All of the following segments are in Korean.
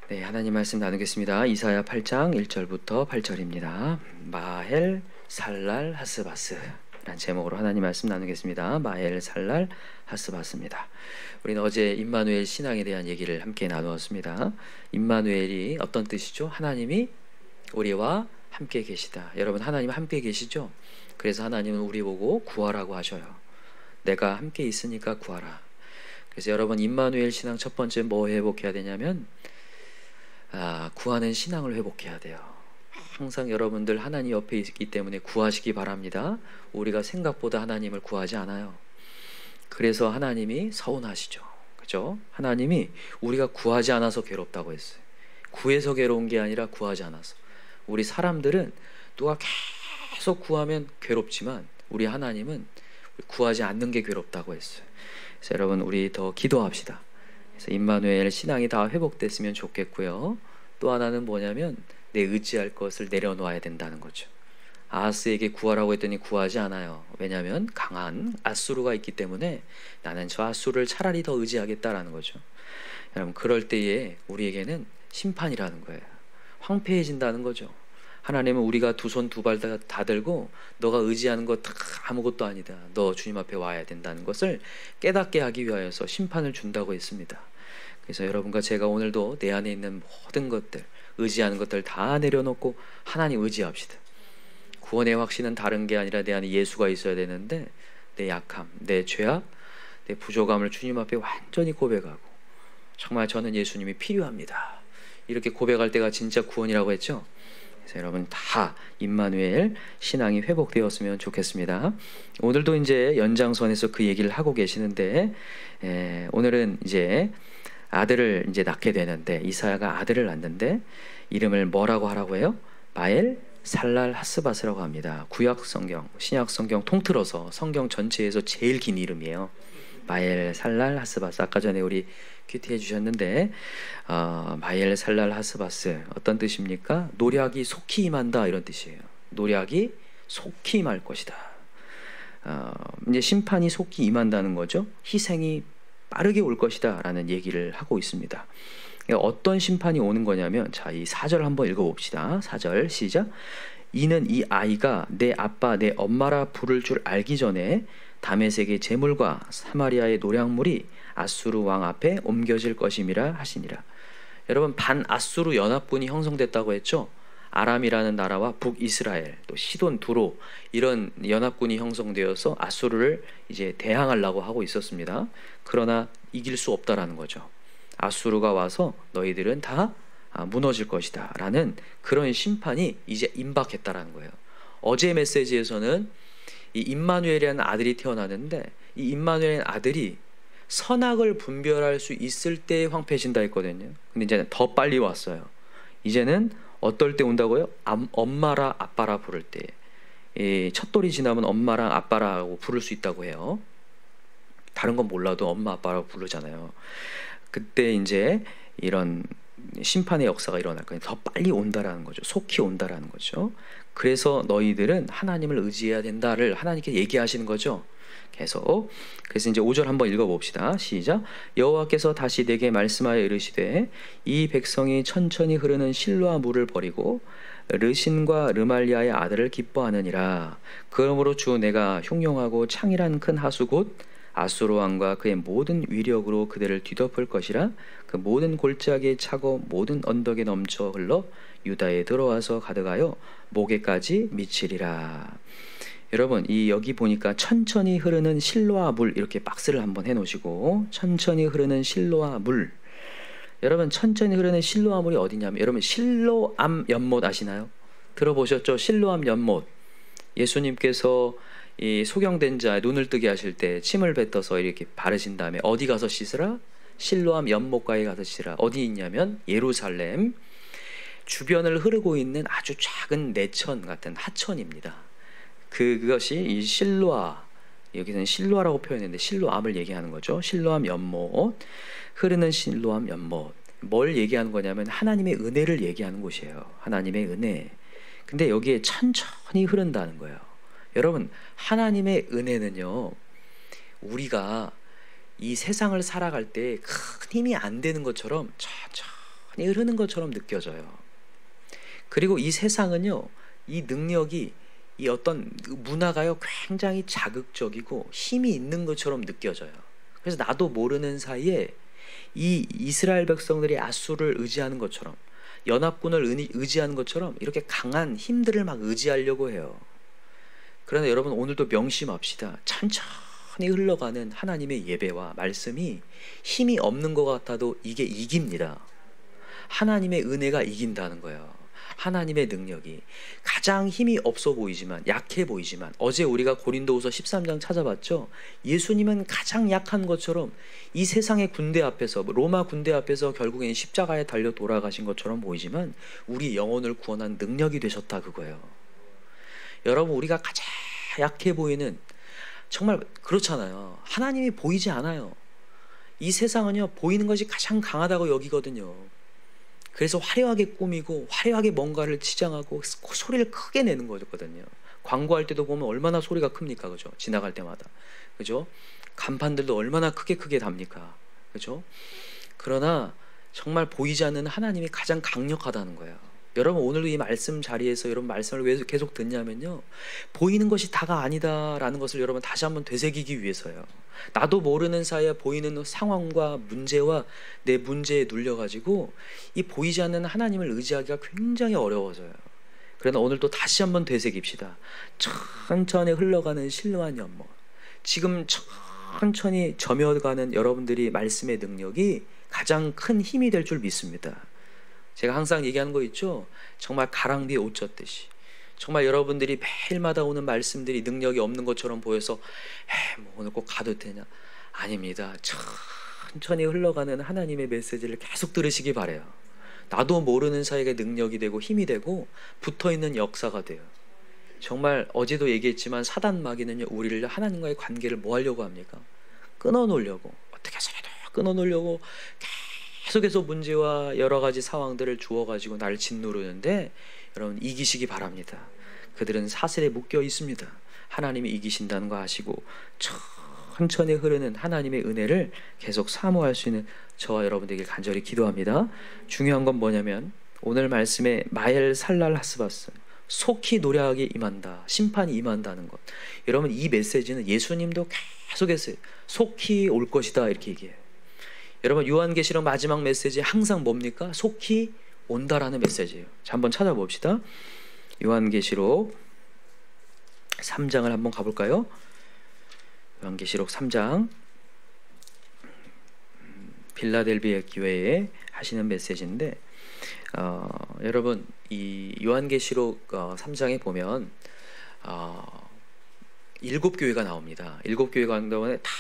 네, 하나님 말씀 나누겠습니다. 이사야 8장 1절부터 8절입니다. 마헬 살랄 하스바스 라는 제목으로 하나님 말씀 나누겠습니다. 마헬 살랄 하스바스입니다. 우리는 어제 임마누엘 신앙에 대한 얘기를 함께 나누었습니다. 임마누엘이 어떤 뜻이죠? 하나님이 우리와 함께 계시다. 여러분, 하나님 함께 계시죠? 그래서 하나님은 우리 보고 구하라고 하셔요. 내가 함께 있으니까 구하라. 그래서 여러분, 임마누엘 신앙 첫 번째 뭐 회복해야 되냐면 구하는 신앙을 회복해야 돼요. 항상 여러분들 하나님 옆에 있기 때문에 구하시기 바랍니다. 우리가 생각보다 하나님을 구하지 않아요. 그래서 하나님이 서운하시죠. 그죠? 하나님이 우리가 구하지 않아서 괴롭다고 했어요. 구해서 괴로운 게 아니라 구하지 않아서. 우리 사람들은 누가 계속 구하면 괴롭지만 우리 하나님은 구하지 않는 게 괴롭다고 했어요. 그래서 여러분, 우리 더 기도합시다. 그래서 임마누엘 신앙이 다 회복됐으면 좋겠고요. 또 하나는 뭐냐면 내 의지할 것을 내려놓아야 된다는 거죠. 아하스에게 구하라고 했더니 구하지 않아요. 왜냐하면 강한 아수르가 있기 때문에 나는 저 아수르를 차라리 더 의지하겠다라는 거죠. 여러분, 그럴 때에 우리에게는 심판이라는 거예요. 황폐해진다는 거죠. 하나님은 우리가 두 손 두 발 다 들고 너가 의지하는 것 다 아무것도 아니다. 너 주님 앞에 와야 된다는 것을 깨닫게 하기 위하여서 심판을 준다고 했습니다. 그래서 여러분과 제가 오늘도 내 안에 있는 모든 것들, 의지하는 것들 다 내려놓고 하나님 의지합시다. 구원의 확신은 다른 게 아니라 내 안에 예수가 있어야 되는데 내 약함, 내 죄악, 내 부족함을 주님 앞에 완전히 고백하고 정말 저는 예수님이 필요합니다. 이렇게 고백할 때가 진짜 구원이라고 했죠. 그래서 여러분 다 임마누엘 신앙이 회복되었으면 좋겠습니다. 오늘도 이제 연장선에서 그 얘기를 하고 계시는데 오늘은 이제 아들을 이제 낳게 되는데 이사야가 아들을 낳는데 이름을 뭐라고 하라고 해요? 마엘 살랄 하스바스라고 합니다. 구약 성경, 신약 성경 통틀어서 성경 전체에서 제일 긴 이름이에요. 마엘 살랄 하스바스. 아까 전에 우리 큐티해 주셨는데 마엘 살랄 하스바스 어떤 뜻입니까? 노략이 속히 임한다 이런 뜻이에요. 노략이 속히 임할 것이다. 이제 심판이 속히 임한다는 거죠. 희생이 빠르게 올 것이다 라는 얘기를 하고 있습니다. 어떤 심판이 오는 거냐면 자, 이 4절 한번 읽어봅시다. 4절 시작. 이는 이 아이가 내 아빠 내 엄마라 부를 줄 알기 전에 다메섹의 제물과 사마리아의 노략물이 아수르 왕 앞에 옮겨질 것임이라 하시니라. 여러분, 반아수르 연합군이 형성됐다고 했죠. 아람이라는 나라와 북이스라엘, 또 시돈, 두로 이런 연합군이 형성되어서 아수르를 이제 대항하려고 하고 있었습니다. 그러나 이길 수 없다라는 거죠. 아수르가 와서 너희들은 다 무너질 것이다 라는 그런 심판이 이제 임박했다라는 거예요. 어제 메시지에서는 이 임마누엘이라는 아들이 태어나는데 이 임마누엘이라는 아들이 선악을 분별할 수 있을 때 황폐해진다 했거든요. 근데 이제 더 빨리 왔어요. 이제는 어떨 때 온다고요? 엄마라 아빠라 부를 때. 이 첫돌이 지나면 엄마랑 아빠라고 부를 수 있다고 해요. 다른 건 몰라도 엄마 아빠라고 부르잖아요. 그때 이제 이런 심판의 역사가 일어날 거예요. 더 빨리 온다라는 거죠. 속히 온다라는 거죠. 그래서 너희들은 하나님을 의지해야 된다를 하나님께 얘기하시는 거죠. 계속. 그래서 이제 5절 한번 읽어봅시다. 시작. 여호와께서 다시 내게 말씀하여 이르시되 이 백성이 천천히 흐르는 실로아 물을 버리고 르신과 르말리아의 아들을 기뻐하느니라. 그러므로 주 내가 흉용하고 창일한 큰 하수 곧 아수르 왕과 그의 모든 위력으로 그들을 뒤덮을 것이라. 그 모든 골짜기에 차고 모든 언덕에 넘쳐 흘러 유다에 들어와서 가득하여 목에까지 미치리라. 여러분, 이 여기 보니까 천천히 흐르는 실로아 물 이렇게 박스를 한번 해놓으시고 천천히 흐르는 실로아 물. 여러분, 천천히 흐르는 실로아 물이 어디냐면 여러분 실로암 연못 아시나요? 들어보셨죠? 실로암 연못. 예수님께서 이 소경된 자 눈을 뜨게 하실 때 침을 뱉어서 이렇게 바르신 다음에 어디 가서 씻으라? 실로암 연못가에 가서 씻으라. 어디 있냐면 예루살렘 주변을 흐르고 있는 아주 작은 내천 같은 하천입니다. 그것이 이 실로아, 여기서는 실로아라고 표현했는데 실로암을 얘기하는 거죠. 실로암 연못, 흐르는 실로암 연못. 뭘 얘기하는 거냐면 하나님의 은혜를 얘기하는 곳이에요. 하나님의 은혜. 근데 여기에 천천히 흐른다는 거예요. 여러분, 하나님의 은혜는요, 우리가 이 세상을 살아갈 때 큰 힘이 안 되는 것처럼 천천히 흐르는 것처럼 느껴져요. 그리고 이 세상은요, 이 능력이, 이 어떤 문화가요, 굉장히 자극적이고 힘이 있는 것처럼 느껴져요. 그래서 나도 모르는 사이에 이 이스라엘 백성들이 아수르를 의지하는 것처럼, 연합군을 의지하는 것처럼 이렇게 강한 힘들을 막 의지하려고 해요. 그러나 여러분, 오늘도 명심합시다. 천천히 흘러가는 하나님의 예배와 말씀이 힘이 없는 것 같아도 이게 이깁니다. 하나님의 은혜가 이긴다는 거예요. 하나님의 능력이 가장 힘이 없어 보이지만, 약해 보이지만, 어제 우리가 고린도후서 13장 찾아봤죠. 예수님은 가장 약한 것처럼 이 세상의 군대 앞에서, 로마 군대 앞에서 결국엔 십자가에 달려 돌아가신 것처럼 보이지만 우리 영혼을 구원한 능력이 되셨다, 그거예요. 여러분, 우리가 가장 약해 보이는, 정말 그렇잖아요. 하나님이 보이지 않아요. 이 세상은요, 보이는 것이 가장 강하다고 여기거든요. 그래서 화려하게 꾸미고 화려하게 뭔가를 치장하고 소리를 크게 내는 거거든요. 광고할 때도 보면 얼마나 소리가 큽니까, 그죠? 지나갈 때마다, 그죠? 간판들도 얼마나 크게 답니까, 그죠? 그러나 정말 보이지 않는 하나님이 가장 강력하다는 거예요. 여러분, 오늘도 이 말씀 자리에서 여러분 말씀을 왜 계속 듣냐면요, 보이는 것이 다가 아니다라는 것을 여러분 다시 한번 되새기기 위해서요. 나도 모르는 사이에 보이는 상황과 문제와 내 문제에 눌려가지고 이 보이지 않는 하나님을 의지하기가 굉장히 어려워져요. 그러나 오늘 또 다시 한번 되새깁시다. 천천히 흘러가는 신령한 연못, 지금 천천히 점여가는 여러분들이 말씀의 능력이 가장 큰 힘이 될 줄 믿습니다. 제가 항상 얘기하는 거 있죠. 정말 가랑비에 옷 젖듯이, 정말 여러분들이 매일마다 오는 말씀들이 능력이 없는 것처럼 보여서 뭐 오늘 꼭 가도 되냐? 아닙니다. 천천히 흘러가는 하나님의 메시지를 계속 들으시기 바래요. 나도 모르는 사이에 능력이 되고 힘이 되고 붙어있는 역사가 돼요. 정말 어제도 얘기했지만 사단 마귀는요, 우리를 하나님과의 관계를 뭐 하려고 합니까? 끊어놓으려고, 어떻게 해서라도 끊어놓으려고 계속해서 문제와 여러 가지 상황들을 주어가지고 나를 짓누르는데, 여러분 이기시기 바랍니다. 그들은 사슬에 묶여 있습니다. 하나님이 이기신다는 거 아시고 천천히 흐르는 하나님의 은혜를 계속 사모할 수 있는 저와 여러분들에게 간절히 기도합니다. 중요한 건 뭐냐면 오늘 말씀에 마엘 살랄 하스바스, 속히 노래하게 임한다, 심판이 임한다는 것. 여러분, 이 메시지는 예수님도 계속해서 속히 올 것이다 이렇게 얘기해요. 여러분, 요한계시록 마지막 메시지 항상 뭡니까? 속히 온다라는 메시지예요. 자, 한번 찾아봅시다. 요한계시록 3장을 한번 가볼까요? 요한계시록 3장, 빌라델비아 교회에 하시는 메시지인데, 여러분 이 요한계시록 3장에 보면 7교회가 나옵니다. 7교회가 나오는데 다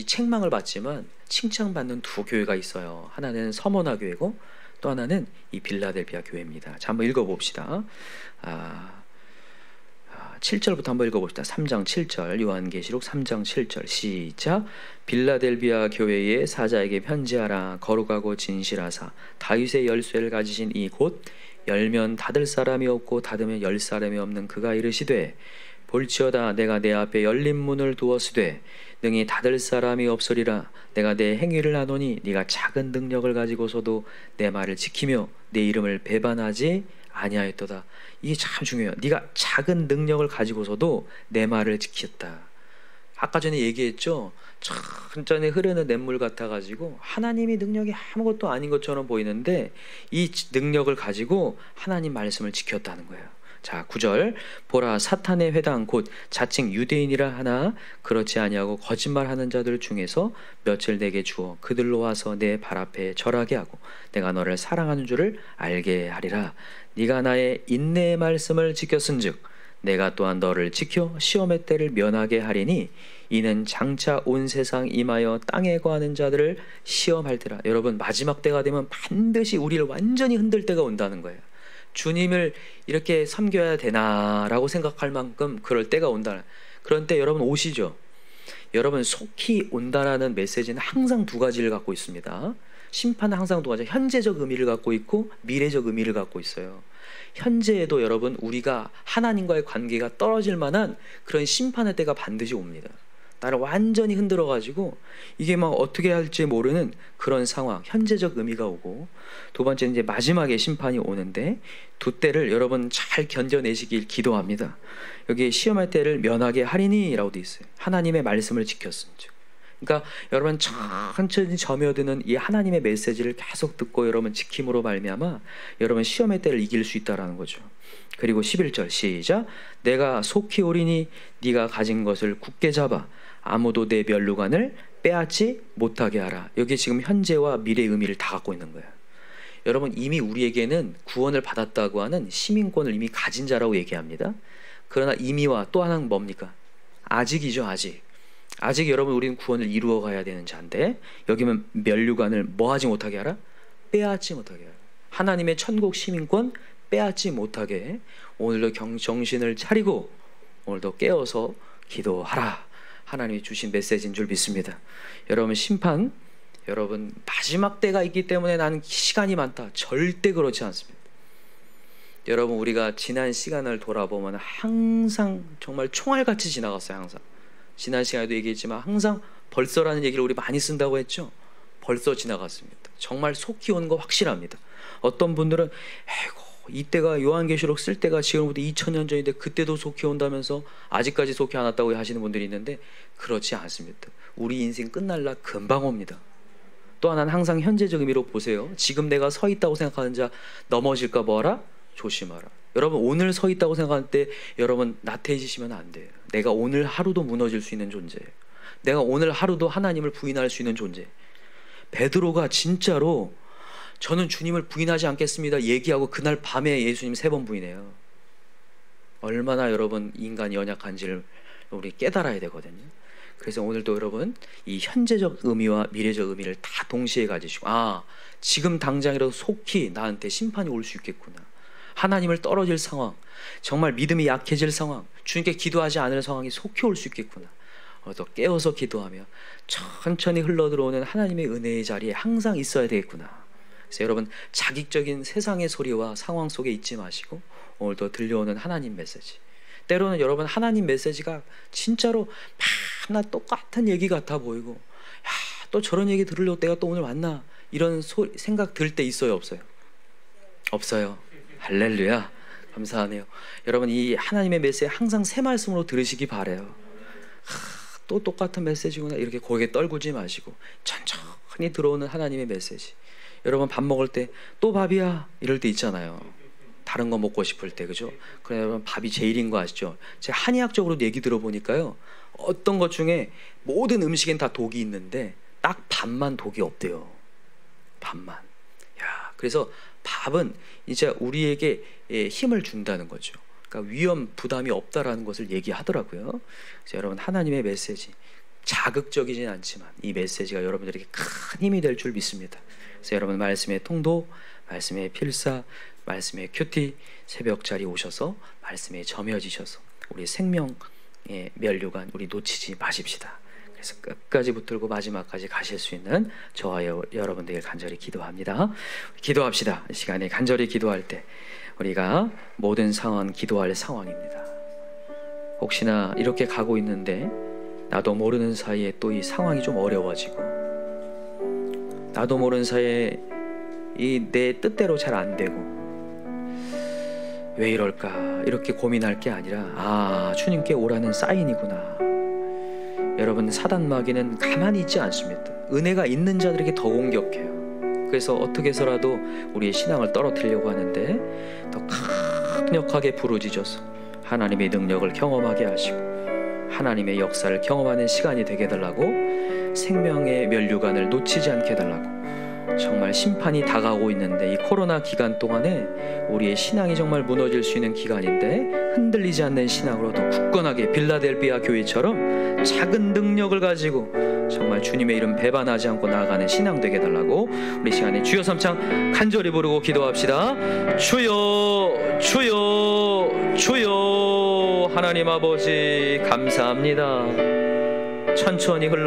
책망을 받지만 칭찬받는 두 교회가 있어요. 하나는 서머나 교회고 또 하나는 이 빌라델비아 교회입니다. 자, 한번 읽어봅시다. 7절부터 한번 읽어봅시다. 3장 7절, 요한계시록 3장 7절 시작. 빌라델비아 교회의 사자에게 편지하라. 거룩하고 진실하사 다윗의 열쇠를 가지신 이 곧 열면 닫을 사람이 없고 닫으면 열 사람이 없는 그가 이르시되, 볼지어다 내가 내 앞에 열린 문을 두었으되 능히 닫을 사람이 없으리라. 내가 내 행위를 아노니 네가 작은 능력을 가지고서도 내 말을 지키며 내 이름을 배반하지 아니하였도다. 이게 참 중요해요. 네가 작은 능력을 가지고서도 내 말을 지켰다. 아까 전에 얘기했죠. 천천히 흐르는 냇물 같아가지고 하나님의 능력이 아무것도 아닌 것처럼 보이는데 이 능력을 가지고 하나님 말씀을 지켰다는 거예요. 자, 9절. 보라, 사탄의 회당 곧 자칭 유대인이라 하나 그렇지 아니하고 거짓말하는 자들 중에서 며칠 내게 주어 그들로 와서 내 발 앞에 절하게 하고 내가 너를 사랑하는 줄을 알게 하리라. 네가 나의 인내의 말씀을 지켰은즉 내가 또한 너를 지켜 시험의 때를 면하게 하리니 이는 장차 온 세상 임하여 땅에 거하는 자들을 시험할 때라. 여러분, 마지막 때가 되면 반드시 우리를 완전히 흔들 때가 온다는 거예요. 주님을 이렇게 섬겨야 되나라고 생각할 만큼 그럴 때가 온다. 그런 때 여러분 오시죠. 여러분, 속히 온다라는 메시지는 항상 두 가지를 갖고 있습니다. 심판은 항상 두 가지, 현재적 의미를 갖고 있고 미래적 의미를 갖고 있어요. 현재에도 여러분 우리가 하나님과의 관계가 떨어질 만한 그런 심판의 때가 반드시 옵니다. 나를 완전히 흔들어가지고 이게 막 어떻게 할지 모르는 그런 상황, 현재적 의미가 오고, 두 번째는 이제 마지막에 심판이 오는데 두 때를 여러분 잘 견뎌내시길 기도합니다. 여기 시험할 때를 면하게 하리니 라고 돼 있어요. 하나님의 말씀을 지켰음. 그러니까 여러분 천천히 점여드는 이 하나님의 메시지를 계속 듣고 여러분 지킴으로 말미암아 여러분 시험의 때를 이길 수 있다라는 거죠. 그리고 11절 시작. 내가 속히 오리니 네가 가진 것을 굳게 잡아 아무도 내 면류관을 빼앗지 못하게 하라. 여기 지금 현재와 미래의 의미를 다 갖고 있는 거예요. 여러분 이미 우리에게는 구원을 받았다고 하는 시민권을 이미 가진 자라고 얘기합니다. 그러나 이미와 또 하나는 뭡니까? 아직이죠. 아직 여러분 우리는 구원을 이루어 가야 되는 자인데 여기면 면류관을 뭐 하지 못하게 하라? 빼앗지 못하게 하라. 하나님의 천국 시민권 빼앗지 못하게 오늘도 정신을 차리고 오늘도 깨어서 기도하라. 하나님이 주신 메시지인 줄 믿습니다. 여러분 심판, 여러분 마지막 때가 있기 때문에 나는 시간이 많다. 절대 그렇지 않습니다. 여러분 우리가 지난 시간을 돌아보면 항상 정말 총알같이 지나갔어요. 항상 지난 시간에도 얘기했지만 항상 벌써라는 얘기를 우리 많이 쓴다고 했죠. 벌써 지나갔습니다. 정말 속히 오는 거 확실합니다. 어떤 분들은 에이고 이때가 요한계시록 쓸 때가 지금부터 2000년 전인데 그때도 속히 온다면서 아직까지 속히 안 왔다고 하시는 분들이 있는데 그렇지 않습니다. 우리 인생 끝날 날 금방 옵니다. 또 하나는 항상 현재적 의미로 보세요. 지금 내가 서 있다고 생각하는 자 넘어질까 뭐하라? 조심하라. 여러분 오늘 서 있다고 생각할 때 여러분 나태해지시면 안 돼요. 내가 오늘 하루도 무너질 수 있는 존재예요. 내가 오늘 하루도 하나님을 부인할 수 있는 존재. 베드로가 진짜로 저는 주님을 부인하지 않겠습니다 얘기하고 그날 밤에 예수님 3번 부인해요. 얼마나 여러분 인간이 연약한지를 우리 깨달아야 되거든요. 그래서 오늘도 여러분 이 현재적 의미와 미래적 의미를 다 동시에 가지시고 지금 당장이라도 속히 나한테 심판이 올 수 있겠구나. 하나님을 떨어질 상황, 정말 믿음이 약해질 상황, 주님께 기도하지 않을 상황이 속히 올 수 있겠구나. 또 깨어서 기도하며 천천히 흘러들어오는 하나님의 은혜의 자리에 항상 있어야 되겠구나. 그래서 여러분 자극적인 세상의 소리와 상황 속에 있지 마시고 오늘도 들려오는 하나님 메시지, 때로는 여러분 하나님 메시지가 진짜로 맨날 똑같은 얘기 같아 보이고 야, 또 저런 얘기 들으려고 내가 또 오늘 왔나 이런 생각 들 때 있어요? 없어요? 없어요. 할렐루야. 감사하네요. 여러분 이 하나님의 메시지 항상 새 말씀으로 들으시기 바라요. 또 똑같은 메시지구나 이렇게 고개 떨구지 마시고 천천히 들어오는 하나님의 메시지. 여러분 밥 먹을 때 또 밥이야 이럴 때 있잖아요. 다른 거 먹고 싶을 때, 그죠? 그래 여러분 밥이 제일인 거 아시죠? 제가 한의학적으로 얘기 들어보니까요, 어떤 것 중에 모든 음식엔 다 독이 있는데 딱 밥만 독이 없대요. 밥만. 야, 그래서 밥은 이제 우리에게 힘을 준다는 거죠. 그러니까 위험 부담이 없다라는 것을 얘기하더라고요. 그래서 여러분 하나님의 메시지 자극적이진 않지만 이 메시지가 여러분들에게 큰 힘이 될 줄 믿습니다. 그래서 여러분 말씀의 통독, 말씀의 필사, 말씀의 큐티, 새벽자리 오셔서 말씀에 점여지셔서 우리 생명의 면류관 우리 놓치지 마십시다. 그래서 끝까지 붙들고 마지막까지 가실 수 있는 저와 여러분들에게 간절히 기도합니다. 기도합시다. 이 시간에 간절히 기도할 때 우리가 모든 상황 기도할 상황입니다. 혹시나 이렇게 가고 있는데 나도 모르는 사이에 또 이 상황이 좀 어려워지고 나도 모르는 사이에 이 내 뜻대로 잘 안 되고 왜 이럴까 이렇게 고민할 게 아니라 주님께 오라는 사인이구나. 여러분 사단 마귀는 가만히 있지 않습니다. 은혜가 있는 자들에게 더 공격해요. 그래서 어떻게 해서라도 우리의 신앙을 떨어뜨리려고 하는데 더 강력하게 부르짖어서 하나님의 능력을 경험하게 하시고 하나님의 역사를 경험하는 시간이 되게 해달라고, 생명의 면류관을 놓치지 않게 해달라고. 정말 심판이 다가오고 있는데 이 코로나 기간 동안에 우리의 신앙이 정말 무너질 수 있는 기간인데 흔들리지 않는 신앙으로 더 굳건하게 빌라델비아 교회처럼 작은 능력을 가지고 정말 주님의 이름 배반하지 않고 나아가는 신앙 되게 해달라고 우리 시간에 주여 삼창 간절히 부르고 기도합시다. 주여 주여 주여. 하나님 아버지 감사합니다. 천천히 흘러